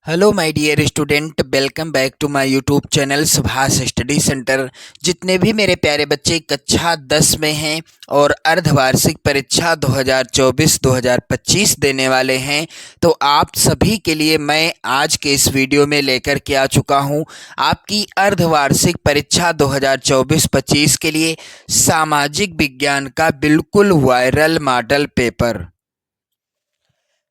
Hello my dear student, welcome back to my YouTube channel Subhash study centre. जितने भी मेरे प्यारे बच्चे कक्षा 10 में हैं और अर्धवार्षिक परीक्षा 2024-2025 देने वाले हैं, तो आप सभी के लिए मैं आज के इस वीडियो में लेकर के आ चुका हूं आपकी अर्धवार्षिक परीक्षा 2024-25 के लिए सामाजिक विज्ञान का बिल्कुल वायरल मॉडल पेपर।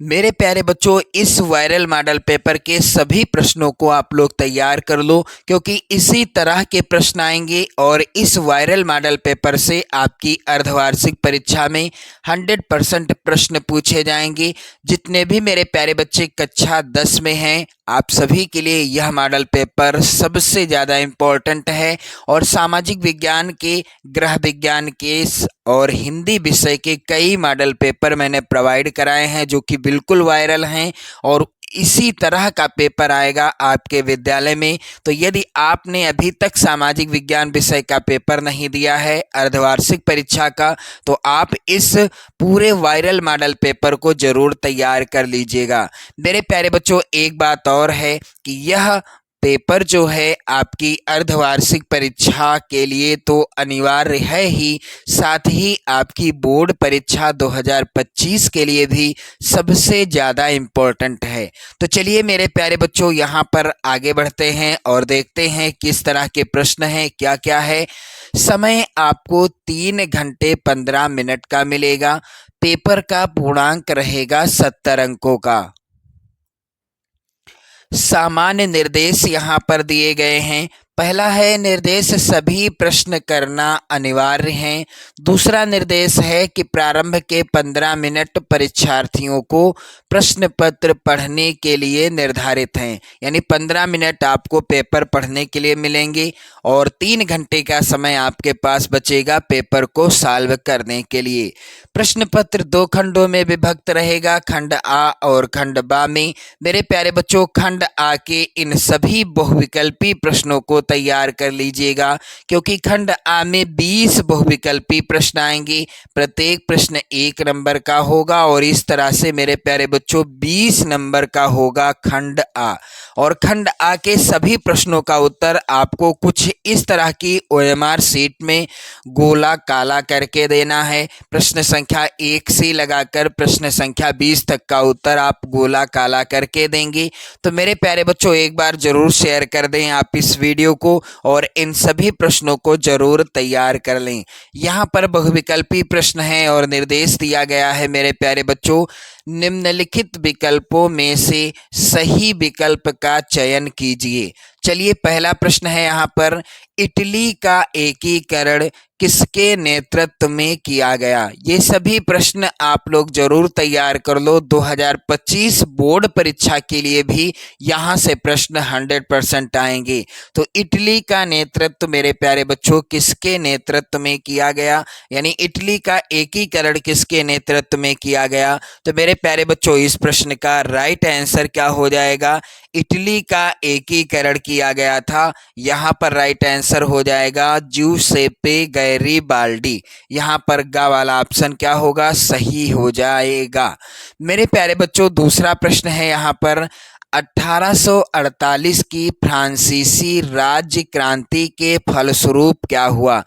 मेरे प्यारे बच्चों, इस वायरल मॉडल पेपर के सभी प्रश्नों को आप लोग तैयार कर लो, क्योंकि इसी तरह के प्रश्न आएंगे और इस वायरल मॉडल पेपर से आपकी अर्धवार्षिक परीक्षा में 100% प्रश्न पूछे जाएंगे। जितने भी मेरे प्यारे बच्चे कक्षा 10 में हैं, आप सभी के लिए यह मॉडल पेपर सबसे ज़्यादा इम्पोर्टेंट है और सामाजिक विज्ञान के, गृह विज्ञान के और हिंदी विषय के कई मॉडल पेपर मैंने प्रोवाइड कराए हैं जो कि बिल्कुल वायरल हैं और इसी तरह का पेपर आएगा आपके विद्यालय में। तो यदि आपने अभी तक सामाजिक विज्ञान विषय का पेपर नहीं दिया है अर्धवार्षिक परीक्षा का, तो आप इस पूरे वायरल मॉडल पेपर को जरूर तैयार कर लीजिएगा। मेरे प्यारे बच्चों, एक बात और है कि यह पेपर जो है आपकी अर्धवार्षिक परीक्षा के लिए तो अनिवार्य है ही, साथ ही आपकी बोर्ड परीक्षा 2025 के लिए भी सबसे ज़्यादा इम्पोर्टेंट है। तो चलिए मेरे प्यारे बच्चों, यहाँ पर आगे बढ़ते हैं और देखते हैं किस तरह के प्रश्न हैं, क्या क्या है। समय आपको 3 घंटे 15 मिनट का मिलेगा। पेपर का पूर्णांक रहेगा 70 अंकों का। सामान्य निर्देश यहाँ पर दिए गए हैं। पहला है निर्देश सभी प्रश्न करना अनिवार्य है। दूसरा निर्देश है कि प्रारंभ के 15 मिनट परीक्षार्थियों को प्रश्न पत्र पढ़ने के लिए निर्धारित हैं, यानी 15 मिनट आपको पेपर पढ़ने के लिए मिलेंगे और 3 घंटे का समय आपके पास बचेगा पेपर को सॉल्व करने के लिए। प्रश्न पत्र 2 खंडों में विभक्त रहेगा, खंड आ और खंड बा में। मेरे प्यारे बच्चों, खंड आ के इन सभी बहुविकल्पी प्रश्नों को तैयार कर लीजिएगा, क्योंकि खंड आ में 20 बहुविकल्पी प्रश्न आएंगे। प्रत्येक प्रश्न 1 नंबर का होगा और इस तरह से मेरे प्यारे बच्चों 20 नंबर का होगा खंड आ। और खंड आ के सभी प्रश्नों का उत्तर आपको कुछ इस तरह की ओएमआर शीट में गोला काला करके देना है। प्रश्न संख्या 1 से लगाकर प्रश्न संख्या 20 तक का उत्तर आप गोला काला करके देंगे। तो मेरे प्यारे बच्चों, एक बार जरूर शेयर कर दें आप इस वीडियो को और इन सभी प्रश्नों को जरूर तैयार कर लें। यहाँ पर बहुविकल्पी प्रश्न है और निर्देश दिया गया है मेरे प्यारे बच्चों, निम्नलिखित विकल्पों में से सही विकल्प का चयन कीजिए। चलिए, पहला प्रश्न है यहाँ पर, इटली का एकीकरण किसके नेतृत्व में किया गया। ये सभी प्रश्न आप लोग जरूर तैयार कर लो। 2025 बोर्ड परीक्षा के लिए भी यहाँ से प्रश्न 100% आएंगे। तो इटली का नेतृत्व मेरे प्यारे बच्चों किसके नेतृत्व में किया गया, यानी इटली का एकीकरण किसके नेतृत्व में किया गया। तो मेरे प्यारे बच्चों, इस प्रश्न का राइट आंसर क्या हो जाएगा, इटली का एकीकरण किया गया था। यहाँ पर राइट आंसर हो जाएगा ज्यूसेप्पे गैरिबाल्डी। यहाँ पर गा वाला ऑप्शन क्या होगा, सही हो जाएगा। मेरे प्यारे बच्चों, दूसरा प्रश्न है यहाँ पर, 1848 की फ्रांसीसी राज्य क्रांति के फलस्वरूप क्या हुआ।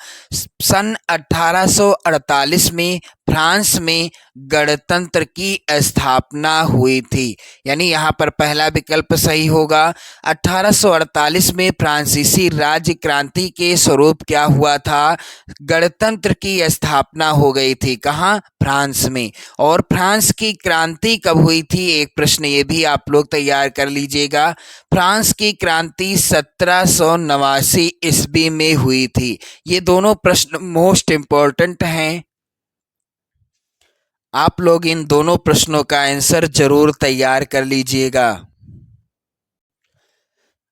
सन 1848 में फ्रांस में गणतंत्र की स्थापना हुई थी, यानी यहाँ पर पहला विकल्प सही होगा। 1848 में फ्रांसीसी राज्य क्रांति के स्वरूप क्या हुआ था, गणतंत्र की स्थापना हो गई थी। कहाँ, फ्रांस में। और फ्रांस की क्रांति कब हुई थी, एक प्रश्न ये भी आप लोग तैयार कर लीजिएगा। फ्रांस की क्रांति 1789 ईस्वी में हुई थी। ये दोनों प्रश्न मोस्ट इंपॉर्टेंट हैं, आप लोग इन दोनों प्रश्नों का आंसर जरूर तैयार कर लीजिएगा।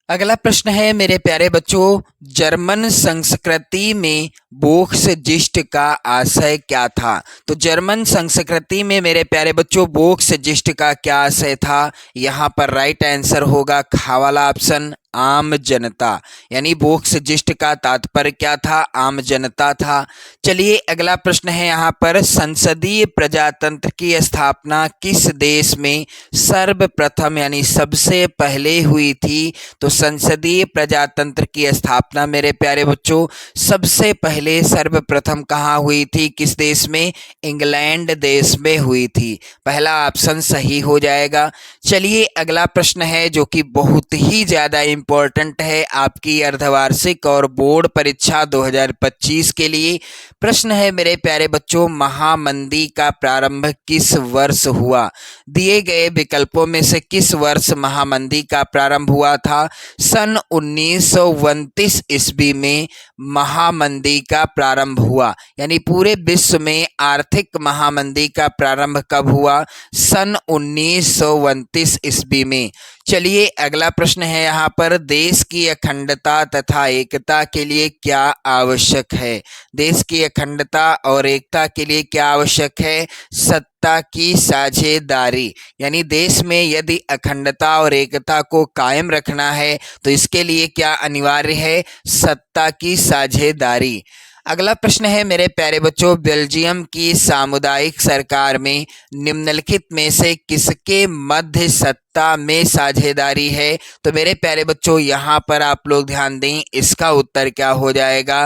अगला प्रश्न है मेरे प्यारे बच्चों, जर्मन संस्कृति में बोक्सजिस्ट का आशय क्या था? तो जर्मन संस्कृति में मेरे प्यारे बच्चों बोक्सजिस्ट का क्या आशय था? यहाँ पर राइट आंसर होगा खा वाला ऑप्शन, आम जनता। यानी बोक्सजिस्ट का तात्पर्य क्या था? आम जनता था। चलिए अगला प्रश्न है यहाँ पर, संसदीय प्रजातंत्र की स्थापना किस देश में सर्वप्रथम यानी सबसे पहले हुई थी? तो संसदीय प्रजातंत्र की स्थापना मेरे प्यारे बच्चों सबसे पहले सर्वप्रथम कहाँ हुई थी? किस देश में? इंग्लैंड देश में हुई थी। पहला ऑप्शन सही हो जाएगा। चलिए अगला प्रश्न है जो कि बहुत ही ज़्यादा इम्पोर्टेंट है आपकी अर्धवार्षिक और बोर्ड परीक्षा 2025 के लिए। प्रश्न है मेरे प्यारे बच्चों, महामंदी का प्रारंभ किस वर्ष हुआ? दिए गए विकल्पों में से किस वर्ष महामंदी का प्रारंभ हुआ था? सन 1929 ईस्वी में महामंदी का प्रारंभ हुआ। यानी पूरे विश्व में आर्थिक महामंदी का प्रारंभ कब हुआ? सन 1929 ईस्वी में। चलिए अगला प्रश्न है यहाँ पर, देश की अखंडता तथा एकता के लिए क्या आवश्यक है? देश की अखंडता और एकता के लिए क्या आवश्यक है? सत्ता की साझेदारी। यानी देश में यदि अखंडता और एकता को कायम रखना है तो इसके लिए क्या अनिवार्य है? सत्ता की साझेदारी। अगला प्रश्न है मेरे प्यारे बच्चों, बेल्जियम की सामुदायिक सरकार में निम्नलिखित में से किसके मध्य सत्ता में साझेदारी है? तो मेरे प्यारे बच्चों यहाँ पर आप लोग ध्यान दें, इसका उत्तर क्या हो जाएगा?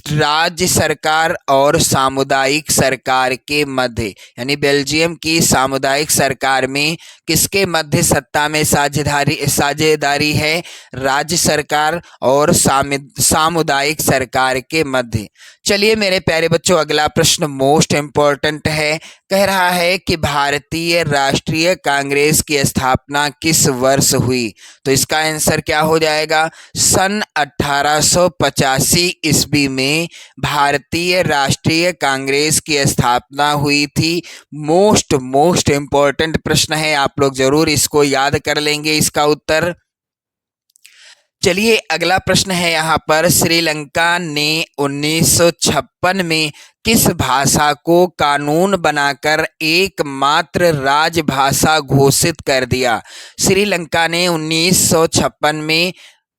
राज्य सरकार और सामुदायिक सरकार के मध्य। यानी बेल्जियम की सामुदायिक सरकार में किसके मध्य सत्ता में साझेदारी है? राज्य सरकार और सामुदायिक सरकार के मध्य। चलिए मेरे प्यारे बच्चों अगला प्रश्न मोस्ट इम्पोर्टेंट है। कह रहा है कि भारतीय राष्ट्रीय कांग्रेस की स्थापना किस वर्ष हुई? तो इसका आंसर क्या हो जाएगा? सन 1885 ईस्वी में भारतीय राष्ट्रीय कांग्रेस की स्थापना हुई थी। मोस्ट इम्पोर्टेंट प्रश्न है, आप लोग जरूर इसको याद कर लेंगे इसका उत्तर। चलिए अगला प्रश्न है यहाँ पर, श्रीलंका ने 1956 में किस भाषा को कानून बनाकर एकमात्र राजभाषा घोषित कर दिया? श्रीलंका ने 1956 में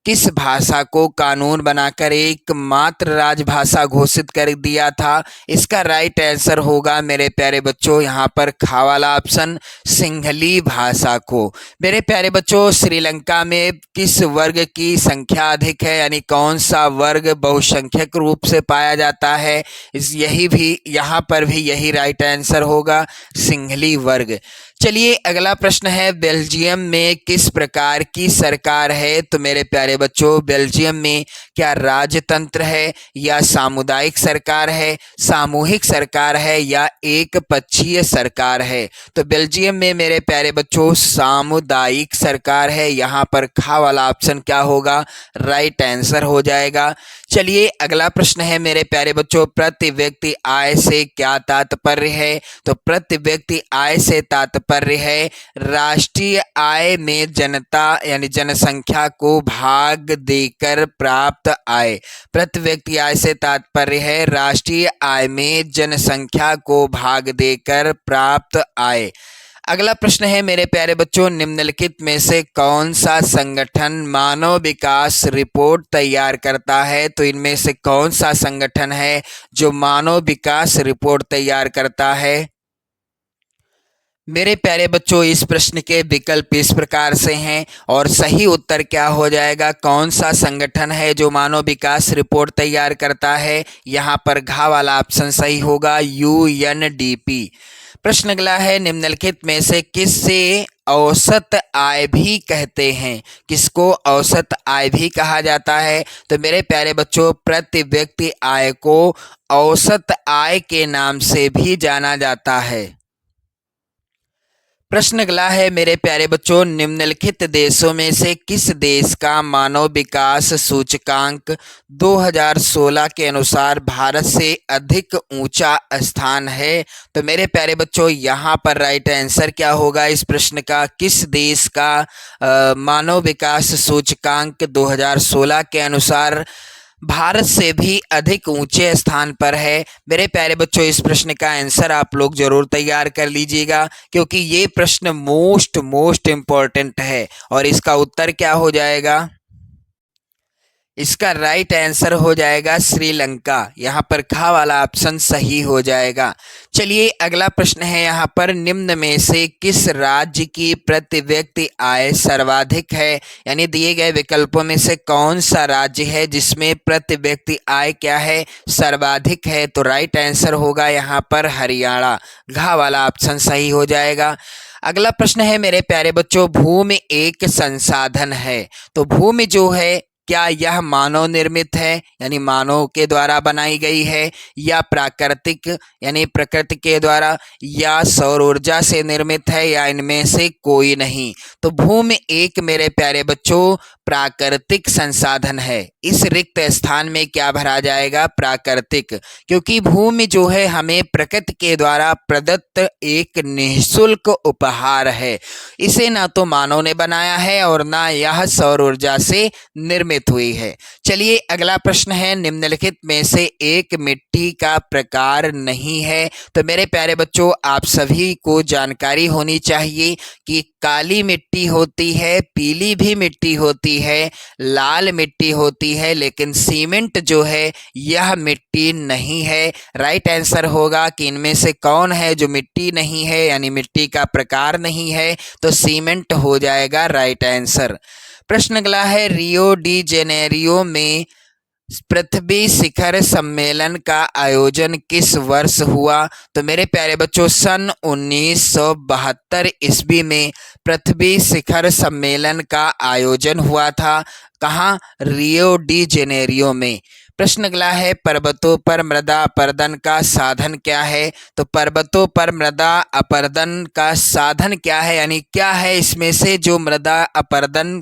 किस भाषा को कानून बनाकर एकमात्र राजभाषा घोषित कर दिया था? इसका राइट आंसर होगा मेरे प्यारे बच्चों यहाँ पर खा वाला ऑप्शन, सिंहली भाषा को। मेरे प्यारे बच्चों श्रीलंका में किस वर्ग की संख्या अधिक है? यानी कौन सा वर्ग बहुसंख्यक रूप से पाया जाता है? यही भी यहाँ पर भी यही राइट आंसर होगा, सिंहली वर्ग। चलिए अगला प्रश्न है, बेल्जियम में किस प्रकार की सरकार है? तो मेरे प्यारे बच्चों बेल्जियम में क्या राजतंत्र है या सामुदायिक सरकार है, सामूहिक सरकार है या एक पक्षीय सरकार है? तो बेल्जियम में मेरे प्यारे बच्चों सामुदायिक सरकार है। यहाँ पर खा वाला ऑप्शन क्या होगा? राइट आंसर हो जाएगा। चलिए अगला प्रश्न है मेरे प्यारे बच्चों, प्रति व्यक्ति आय से क्या तात्पर्य है? तो प्रति व्यक्ति आय से तात्पर्य है राष्ट्रीय आय में जनता यानी जनसंख्या को भाग देकर प्राप्त आय। प्रति व्यक्ति आय से तात्पर्य है राष्ट्रीय आय में जनसंख्या को भाग देकर प्राप्त आय। अगला प्रश्न है मेरे प्यारे बच्चों, निम्नलिखित में से कौन सा संगठन मानव विकास रिपोर्ट तैयार करता है? तो इनमें से कौन सा संगठन है जो मानव विकास रिपोर्ट तैयार करता है? मेरे प्यारे बच्चों इस प्रश्न के विकल्प इस प्रकार से हैं और सही उत्तर क्या हो जाएगा? कौन सा संगठन है जो मानव विकास रिपोर्ट तैयार करता है? यहाँ पर घा वाला ऑप्शन सही होगा, UNDP। प्रश्न अगला है, निम्नलिखित में से किससे औसत आय भी कहते हैं? किसको औसत आय भी कहा जाता है? तो मेरे प्यारे बच्चों प्रति व्यक्ति आय को औसत आय के नाम से भी जाना जाता है। प्रश्न अगला है मेरे प्यारे बच्चों, निम्नलिखित देशों में से किस देश का मानव विकास सूचकांक 2016 के अनुसार भारत से अधिक ऊंचा स्थान है? तो मेरे प्यारे बच्चों यहाँ पर राइट आंसर क्या होगा इस प्रश्न का? किस देश का मानव विकास सूचकांक 2016 के अनुसार भारत से भी अधिक ऊंचे स्थान पर है। मेरे प्यारे बच्चों, इस प्रश्न का आंसर आप लोग जरूर तैयार कर लीजिएगा, क्योंकि ये प्रश्न मोस्ट इम्पोर्टेंट है। और इसका उत्तर क्या हो जाएगा? इसका राइट आंसर हो जाएगा श्रीलंका। यहाँ पर खा वाला ऑप्शन सही हो जाएगा। चलिए अगला प्रश्न है यहाँ पर, निम्न में से किस राज्य की प्रति व्यक्ति आय सर्वाधिक है? यानी दिए गए विकल्पों में से कौन सा राज्य है जिसमें प्रति व्यक्ति आय क्या है? सर्वाधिक है। तो राइट आंसर होगा यहाँ पर हरियाणा। घा वाला ऑप्शन सही हो जाएगा। अगला प्रश्न है मेरे प्यारे बच्चों, भूमि एक संसाधन है, तो भूमि जो है क्या यह मानव निर्मित है, यानी मानव के द्वारा बनाई गई है, या प्राकृतिक यानी प्रकृति के द्वारा, या सौर ऊर्जा से निर्मित है, या इनमें से कोई नहीं? तो भूमि एक मेरे प्यारे बच्चों प्राकृतिक संसाधन है। इस रिक्त स्थान में क्या भरा जाएगा? प्राकृतिक, क्योंकि भूमि जो है हमें प्रकृति के द्वारा प्रदत्त एक निःशुल्क उपहार है। इसे ना तो मानव ने बनाया है और ना यह सौर ऊर्जा से निर्मित हुई है। चलिए अगला प्रश्न है, निम्नलिखित में से एक मिट्टी का प्रकार नहीं है। तो मेरे प्यारे बच्चों, आप सभी को जानकारी होनी चाहिए कि काली मिट्टी होती है, पीली भी मिट्टी होती है, लाल मिट्टी होती है, लेकिन सीमेंट जो है यह मिट्टी नहीं है। राइट आंसर होगा कि इनमें से कौन है जो मिट्टी नहीं है, यानी मिट्टी का प्रकार नहीं है? तो सीमेंट हो जाएगा राइट आंसर। प्रश्न अगला है, रियो डी जेनेरियो में पृथ्वी शिखर सम्मेलन का आयोजन किस वर्ष हुआ? तो मेरे प्यारे बच्चों, सन 1972 ईस्वी में पृथ्वी शिखर सम्मेलन का आयोजन हुआ था। कहाँ? रियो डी जेनेरियो में। प्रश्न अगला है, पर्वतों पर मृदा अपरदन का साधन क्या है? तो पर्वतों पर मृदा अपरदन का साधन क्या है, यानी क्या है इसमें से जो मृदा अपरदन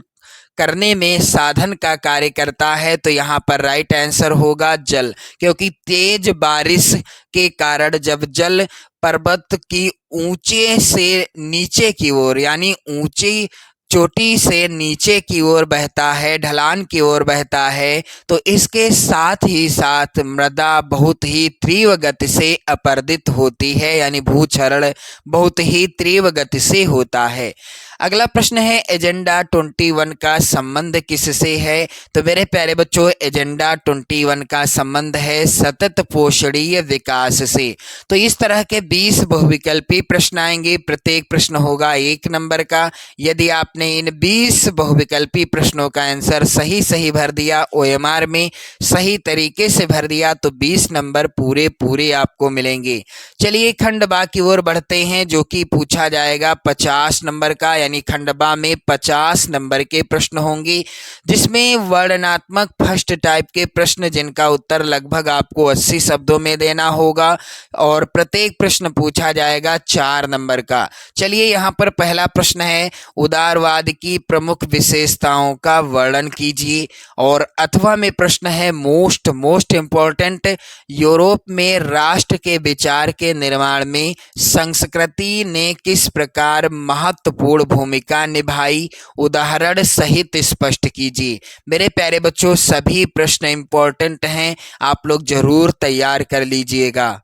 करने में साधन का कार्य करता है? तो यहाँ पर राइट आंसर होगा जल, क्योंकि तेज बारिश के कारण जब जल पर्वत की ऊंचे से नीचे की ओर, यानी ऊंची चोटी से नीचे की ओर बहता है, ढलान की ओर बहता है, तो इसके साथ ही साथ मृदा बहुत ही तीव्र गति से अपरदित होती है, यानी भूक्षरण बहुत ही तीव्र गति से होता है। अगला प्रश्न है, एजेंडा 21 का संबंध किससे है? तो मेरे प्यारे बच्चों, एजेंडा 21 का संबंध है सतत पोषणीय विकास से। तो इस तरह के 20 बहुविकल्पी प्रश्न आएंगे, प्रत्येक प्रश्न होगा 1 नंबर का। यदि आपने इन 20 बहुविकल्पी प्रश्नों का आंसर सही भर दिया, OMR में सही तरीके से भर दिया, तो 20 नंबर पूरे आपको मिलेंगे। चलिए खंड बा की ओर बढ़ते हैं, जो कि पूछा जाएगा 50 नंबर का, यानी खंड बा में 50 नंबर के प्रश्न होंगे, जिसमें वर्णनात्मक फर्स्ट टाइप के प्रश्न, जिनका उत्तर लगभग आपको 80 शब्दों में देना होगा, और प्रत्येक प्रश्न पूछा जाएगा 4 नंबर का। चलिए यहाँ पर पहला प्रश्न है, उदारवाद की प्रमुख विशेषताओं का वर्णन कीजिए। और अथवा में प्रश्न है, मोस्ट इंपॉर्टेंट, यूरोप में राष्ट्र के विचार के निर्माण में संस्कृति ने किस प्रकार महत्वपूर्ण भूमिका निभाई? उदाहरण सहित स्पष्ट कीजिए। मेरे प्यारे बच्चों, सभी प्रश्न इंपॉर्टेंट हैं, आप लोग जरूर तैयार कर लीजिएगा।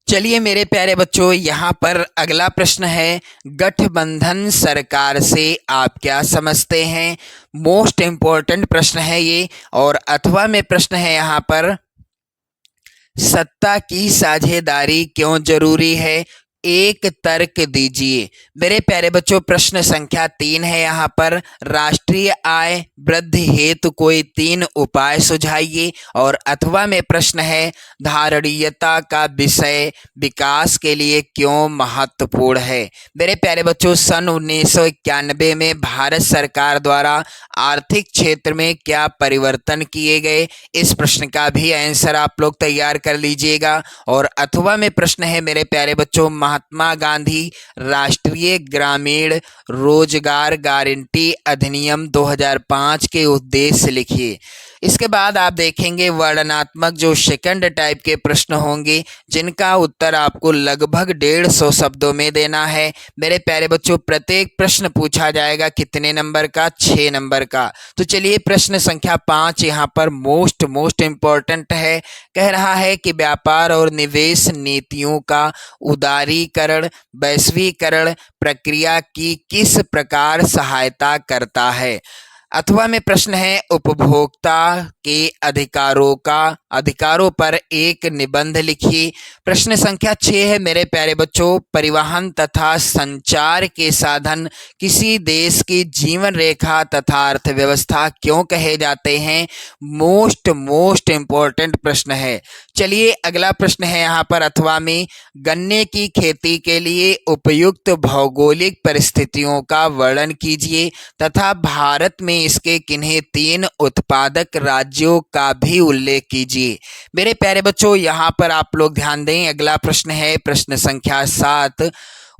चलिए मेरे प्यारे बच्चों, यहाँ पर अगला प्रश्न है, गठबंधन सरकार से आप क्या समझते हैं? मोस्ट इंपॉर्टेंट प्रश्न है ये। और अथवा में प्रश्न है यहाँ पर, सत्ता की साझेदारी क्यों जरूरी है? एक तर्क दीजिए। मेरे प्यारे बच्चों, प्रश्न संख्या 3 है यहाँ पर, राष्ट्रीय आय वृद्धि हेतु कोई 3 उपाय सुझाइए। और अथवा में प्रश्न है, धारणीयता का विषय विकास के लिए क्यों महत्वपूर्ण है? मेरे प्यारे बच्चों, सन 1991 में भारत सरकार द्वारा आर्थिक क्षेत्र में क्या परिवर्तन किए गए? इस प्रश्न का भी आंसर आप लोग तैयार कर लीजिएगा। और अथवा में प्रश्न है मेरे प्यारे बच्चों, महात्मा गांधी राष्ट्रीय ग्रामीण रोजगार गारंटी अधिनियम 2005 के उद्देश्य लिखिए। इसके बाद आप देखेंगे वर्णनात्मक जो सेकंड टाइप के प्रश्न होंगे, जिनका उत्तर आपको लगभग 150 शब्दों में देना है। मेरे प्यारे बच्चों, प्रत्येक प्रश्न पूछा जाएगा कितने नंबर का? 6 नंबर का। तो चलिए प्रश्न संख्या 5 यहाँ पर मोस्ट इम्पोर्टेंट है। कह रहा है कि व्यापार और निवेश नीतियों का उदारीकरण वैश्वीकरण प्रक्रिया की किस प्रकार सहायता करता है? अथवा में प्रश्न है उपभोक्ता के अधिकारों पर एक निबंध लिखिए। प्रश्न संख्या 6 है मेरे प्यारे बच्चों, परिवहन तथा संचार के साधन किसी देश की जीवन रेखा तथा अर्थव्यवस्था क्यों कहे जाते हैं? मोस्ट इम्पोर्टेंट प्रश्न है। चलिए अगला प्रश्न है यहाँ पर अथवा में, गन्ने की खेती के लिए उपयुक्त भौगोलिक परिस्थितियों का वर्णन कीजिए तथा भारत में इसके किन्हीं 3 उत्पादक राज्यों का भी उल्लेख कीजिए। मेरे प्यारे बच्चों, यहाँ पर आप लोग ध्यान दें। अगला प्रश्न है प्रश्न संख्या 7,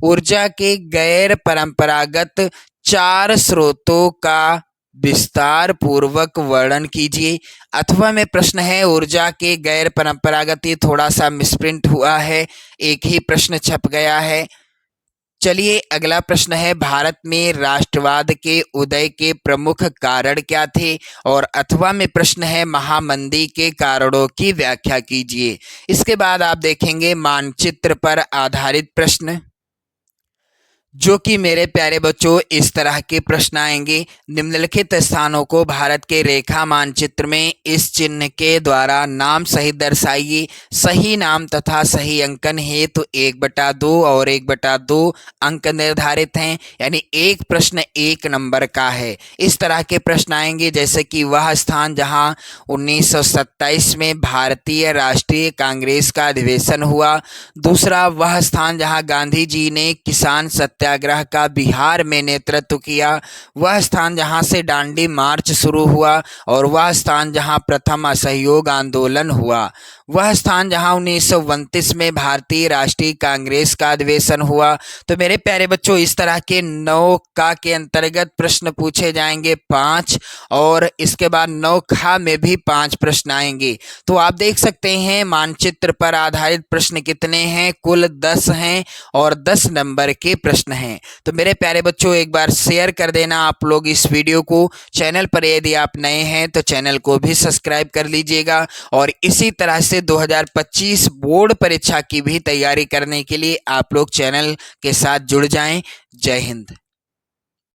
ऊर्जा के गैर परंपरागत 4 स्रोतों का विस्तार पूर्वक वर्णन कीजिए। अथवा में प्रश्न है ऊर्जा के गैर परंपरागत, ये थोड़ा सा मिसप्रिंट हुआ है, एक ही प्रश्न छप गया है। चलिए अगला प्रश्न है, भारत में राष्ट्रवाद के उदय के प्रमुख कारण क्या थे? और अथवा में प्रश्न है, महामंदी के कारणों की व्याख्या कीजिए। इसके बाद आप देखेंगे मानचित्र पर आधारित प्रश्न, जो कि मेरे प्यारे बच्चों इस तरह के प्रश्न आएंगे। निम्नलिखित स्थानों को भारत के रेखा मानचित्र में इस चिन्ह के द्वारा नाम सहित दर्शाइए। सही नाम तथा सही अंकन हेतु 1/2 और 1/2 अंक निर्धारित हैं, यानी एक प्रश्न 1 नंबर का है। इस तरह के प्रश्न आएंगे जैसे कि वह स्थान जहां 1927 में भारतीय राष्ट्रीय कांग्रेस का अधिवेशन हुआ। दूसरा, वह स्थान जहां गांधी जी ने किसान सत्याग्रह का बिहार में नेतृत्व किया। वह स्थान जहां से दांडी मार्च शुरू हुआ और वह स्थान जहां प्रथम असहयोग आंदोलन हुआ। वह स्थान जहां 1929 में भारतीय राष्ट्रीय कांग्रेस का अधिवेशन हुआ। तो मेरे प्यारे बच्चों, इस तरह के 9 का के अंतर्गत प्रश्न पूछे जाएंगे 5, और इसके बाद 9 खा में भी 5 प्रश्न आएंगे। तो आप देख सकते हैं मानचित्र पर आधारित प्रश्न कितने हैं? कुल 10 हैं और 10 नंबर के प्रश्न हैं। तो मेरे प्यारे बच्चों, एक बार शेयर कर देना आप लोग इस वीडियो को। चैनल पर यदि आप नए हैं तो चैनल को भी सब्सक्राइब कर लीजिएगा, और इसी तरह से 2025 बोर्ड परीक्षा की भी तैयारी करने के लिए आप लोग चैनल के साथ जुड़ जाएं। जय हिंद।